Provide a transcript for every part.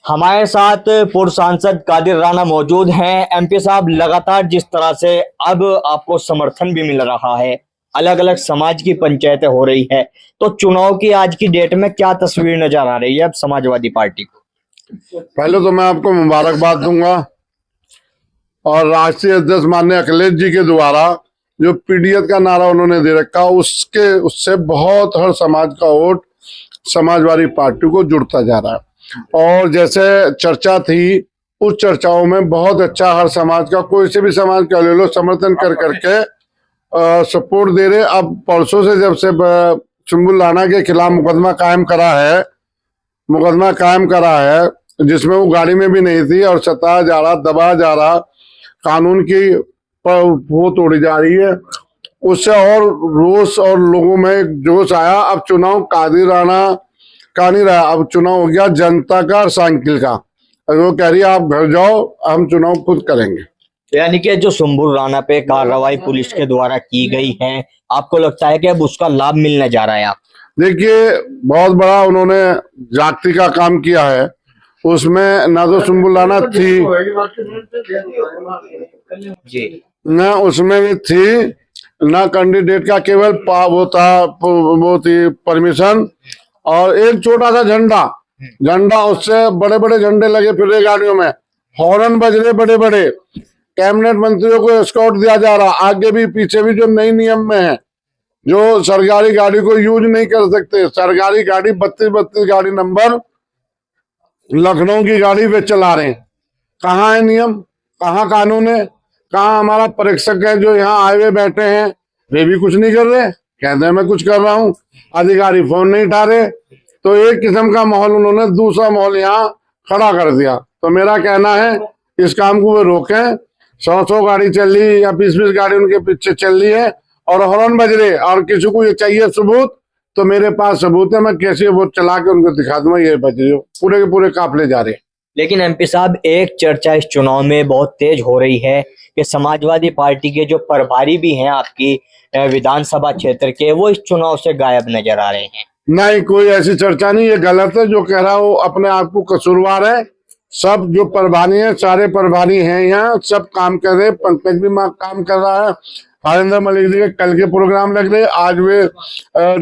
हमारे साथ पूर्व सांसद कादिर राणा मौजूद हैं। एमपी साहब, लगातार जिस तरह से अब आपको समर्थन भी मिल रहा है, अलग अलग समाज की पंचायतें हो रही है, तो चुनाव की आज की डेट में क्या तस्वीर नजर आ रही है अब समाजवादी पार्टी को? पहले तो मैं आपको मुबारकबाद दूंगा और राष्ट्रीय अध्यक्ष माननीय अखिलेश जी के द्वारा जो पीडीएफ का नारा उन्होंने दे रखा उससे बहुत हर समाज का वोट समाजवादी पार्टी को जुड़ता जा रहा है। और जैसे चर्चा थी, उस चर्चाओं में बहुत अच्छा हर समाज का, कोई से भी समाज का ले लो, समर्थन कर करके सपोर्ट दे रहे। अब परसों से जब से सुम्बुल राणा के खिलाफ मुकदमा कायम करा है जिसमें वो गाड़ी में भी नहीं थी और सताया जा रहा, दबाया जा रहा, कानून की वो तोड़ी जा रही है, उससे और रोष और लोगों में जोश आया। अब चुनाव कादिर राणा का नहीं रहा, अब चुनाव हो गया जनता का और साइकिल का। वो कह रही है आप घर जाओ, हम चुनाव खुद करेंगे। यानी कि जो सुम्बुल राणा पे कार्रवाई पुलिस के द्वारा की गई है, आपको लगता है कि अब उसका लाभ मिलने जा रहा है? आप देखिए, बहुत बड़ा उन्होंने जाति का काम किया है। उसमें ना तो सुम्बुल राणा थी जी, न उसमें भी थी, ना कैंडिडेट का केवल वो थी परमिशन और एक छोटा सा झंडा, उससे बड़े बड़े झंडे लगे फिर रहे गाड़ियों में, हॉर्न बज रहे बड़े बड़े, कैबिनेट मंत्रियों को एस्कॉर्ट दिया जा रहा, आगे भी पीछे भी, जो नई नियम में है, जो सरकारी गाड़ी को यूज नहीं कर सकते। सरकारी गाड़ी 32 गाड़ी नंबर लखनऊ की गाड़ी वे चला रहे हैं। कहाँ है नियम, कहाँ कानून है, कहाँ हमारा परीक्षक है जो यहाँ हाईवे बैठे हैं, वे भी कुछ नहीं कर रहे, कहते हैं मैं कुछ कर रहा हूँ, अधिकारी फोन नहीं उठा रहे। तो एक किस्म का माहौल उन्होंने दूसरा माहौल यहाँ खड़ा कर दिया। तो मेरा कहना है इस काम को वे रोकें। 100 गाड़ी चल रही या 20 गाड़ी उनके पीछे चल रही है और हॉर्न बज रहे, और किसी को ये चाहिए सबूत, तो मेरे पास सबूत है, मैं कैसे वो चला के उनको दिखा दूंगा, ये बज रही हो, पूरे के पूरे काफले जा रहे। लेकिन एमपी साहब, एक चर्चा इस चुनाव में बहुत तेज हो रही है कि समाजवादी पार्टी के जो प्रभारी भी हैं आपकी विधानसभा क्षेत्र के, वो इस चुनाव से गायब नजर आ रहे हैं। नहीं, कोई ऐसी चर्चा नहीं, ये गलत है। जो कह रहा है वो अपने आप को कसूरवार है। सब जो प्रभारी है, सारे प्रभारी हैं यहाँ, सब काम कर रहे। पंकज भी काम कर रहा है, हरेंद्र मलिक जी के कल के प्रोग्राम लग रहे, आज वे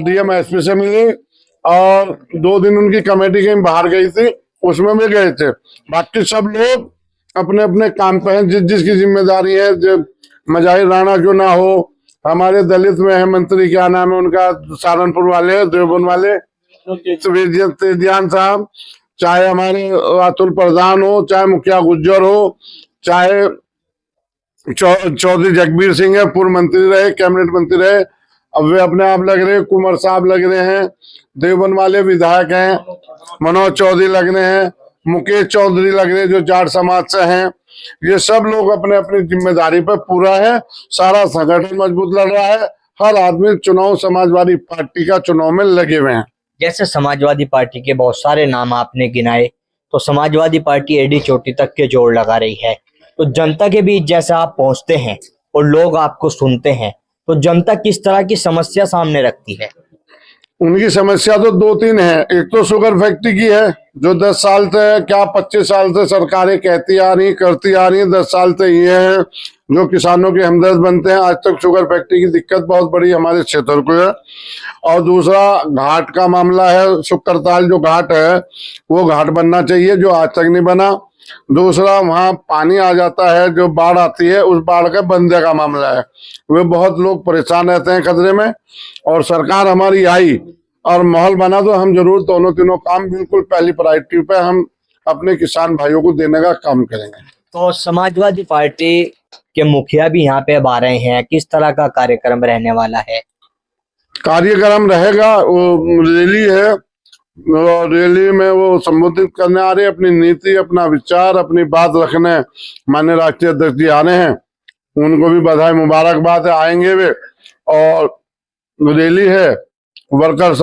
डीएम एसपी से मिले और 2 दिन उनकी कमेटी कहीं बाहर गई थी, उसमें भी गए थे। बाकी सब लोग अपने अपने काम पे हैं, जिसकी जिम्मेदारी है। जो मजाहिर राणा क्यों ना हो, हमारे दलित में है मंत्री, क्या नाम है उनका, सहारनपुर वाले, देवबंद वाले, तेजियान साहब, चाहे हमारे अतुल प्रधान हो, चाहे मुखिया गुज्जर हो, चाहे चौधरी जगबीर सिंह है, पूर्व मंत्री रहे, कैबिनेट मंत्री रहे, अब वे अपने आप लग रहे, कुंवर साहब लग रहे हैं, देवबंद वाले विधायक हैं, मनोज चौधरी लग रहे हैं, मुकेश चौधरी लग रहे जो जाट समाज से हैं। ये सब लोग अपने अपनी जिम्मेदारी पर पूरा है, सारा संगठन मजबूत लड़ रहा है, हर आदमी चुनाव समाजवादी पार्टी का चुनाव में लगे हुए हैं। जैसे समाजवादी पार्टी के बहुत सारे नाम आपने गिनाए, तो समाजवादी पार्टी एडी चोटी तक के जोड़ लगा रही है। तो जनता के बीच जैसे आप पहुंचते हैं और लोग आपको सुनते हैं, तो जनता किस तरह की समस्या सामने रखती है? उनकी समस्या तो 2-3 है। एक तो शुगर फैक्ट्री की है, जो 10 साल से, क्या 25 साल से सरकारें कहती आ रही, करती आ रही, 10 साल से ये है, जो किसानों के हमदर्द बनते हैं। आज तक शुगर फैक्ट्री की दिक्कत बहुत बड़ी हमारे क्षेत्र को है। और दूसरा घाट का मामला है, शुक्रताल जो घाट है, वो घाट बनना चाहिए, जो आज तक नहीं बना। दूसरा, वहाँ पानी आ जाता है, जो बाढ़ आती है, उस बाढ़ का बंदे का मामला है, वे बहुत लोग परेशान रहते हैं खतरे में। और सरकार हमारी आई और माहौल बना, तो हम जरूर दोनों तीनों काम बिल्कुल पहली प्रायोरिटी पे हम अपने किसान भाइयों को देने का काम करेंगे। तो समाजवादी पार्टी के मुखिया भी यहाँ पे अब आ रहे हैं, किस तरह का कार्यक्रम रहने वाला है? कार्यक्रम रहेगा, वो रैली है, रैली में वो संबोधित करने आ रहे, अपनी नीति, अपना विचार, अपनी बात रखने माननीय राष्ट्रीय अध्यक्ष जी आने हैं, उनको भी बधाई मुबारकबाद है, आएंगे वे। और रैली है, वर्कर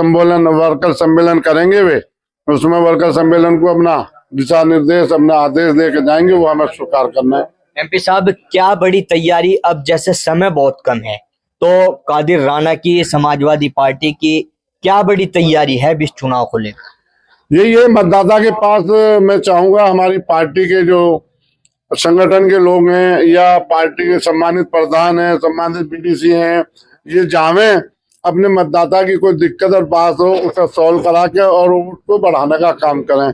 सम्मेलन करेंगे वे, उसमें वर्कर सम्मेलन को अपना दिशा निर्देश, अपना आदेश देकर जाएंगे, वो हमें स्वीकार करना है। एमपी साहब, क्या बड़ी तैयारी, अब जैसे समय बहुत कम है, तो कादिर राणा की, समाजवादी पार्टी की क्या बड़ी तैयारी है इस चुनाव को लेकर? ये मतदाता के पास मैं चाहूंगा हमारी पार्टी के जो संगठन के लोग हैं या पार्टी के सम्मानित प्रधान हैं, सम्मानित बीडीसी हैं, ये जावे अपने मतदाता की कोई दिक्कत और बात हो उसे सॉल्व करा के और उसको बढ़ाने का काम करें।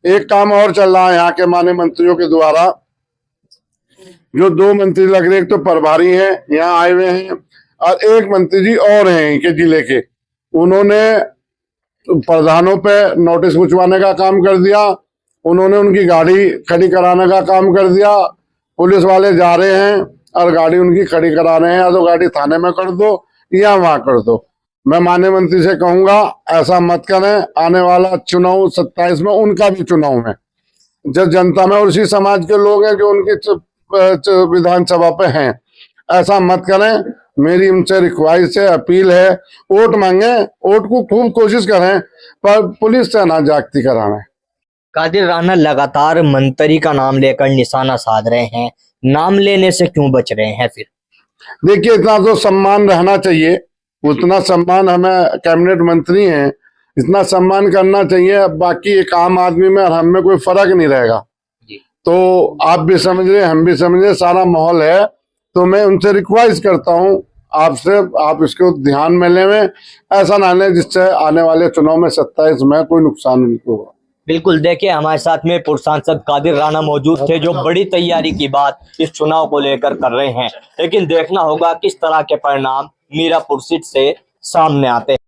एक काम और चल रहा है यहाँ के माननीय मंत्रियों के द्वारा, जो 2 मंत्री लग रहे, एक तो प्रभारी हैं यहाँ आए हुए हैं और एक मंत्री जी और हैं इनके जिले के, उन्होंने प्रधानों पे नोटिस भिजवाने का काम कर दिया, उन्होंने उनकी गाड़ी खड़ी कराने का काम कर दिया। पुलिस वाले जा रहे हैं और गाड़ी उनकी खड़ी करा रहे हैं, या तो गाड़ी थाने में कर दो या वहां कर दो। मैं माननीय मंत्री से कहूंगा ऐसा मत करें। आने वाला चुनाव 27 में उनका भी चुनाव है, जो जनता में और उसी समाज के लोग हैं जो उनकी विधानसभा पे हैं, ऐसा मत करें। मेरी उनसे रिक्वेस्ट है, अपील है, वोट मांगे, वोट को खूब कोशिश करें पर पुलिस से ना जागती कराएं। कादिर राणा लगातार मंत्री का नाम लेकर निशाना साध रहे हैं, नाम लेने से क्यों बच रहे हैं फिर? देखिए, इतना तो सम्मान रहना चाहिए, उतना सम्मान, हमें कैबिनेट मंत्री हैं, इतना सम्मान करना चाहिए। बाकी एक आम आदमी में और हम में कोई फर्क नहीं रहेगा। तो आप भी समझ रहे, हम भी समझ रहे, सारा माहौल है। तो मैं उनसे रिक्वेस्ट करता हूं आपसे, आप इसको ध्यान में लें, ऐसा ना लें जिससे आने वाले चुनाव में 27 में कोई नुकसान उनको हो। बिल्कुल, देखिए हमारे साथ में पूर्व सांसद कादिर राणा मौजूद थे, जो बड़ी तैयारी की बात इस चुनाव को लेकर कर रहे हैं, लेकिन देखना होगा किस तरह के परिणाम मीरापुर सीट से सामने आते हैं।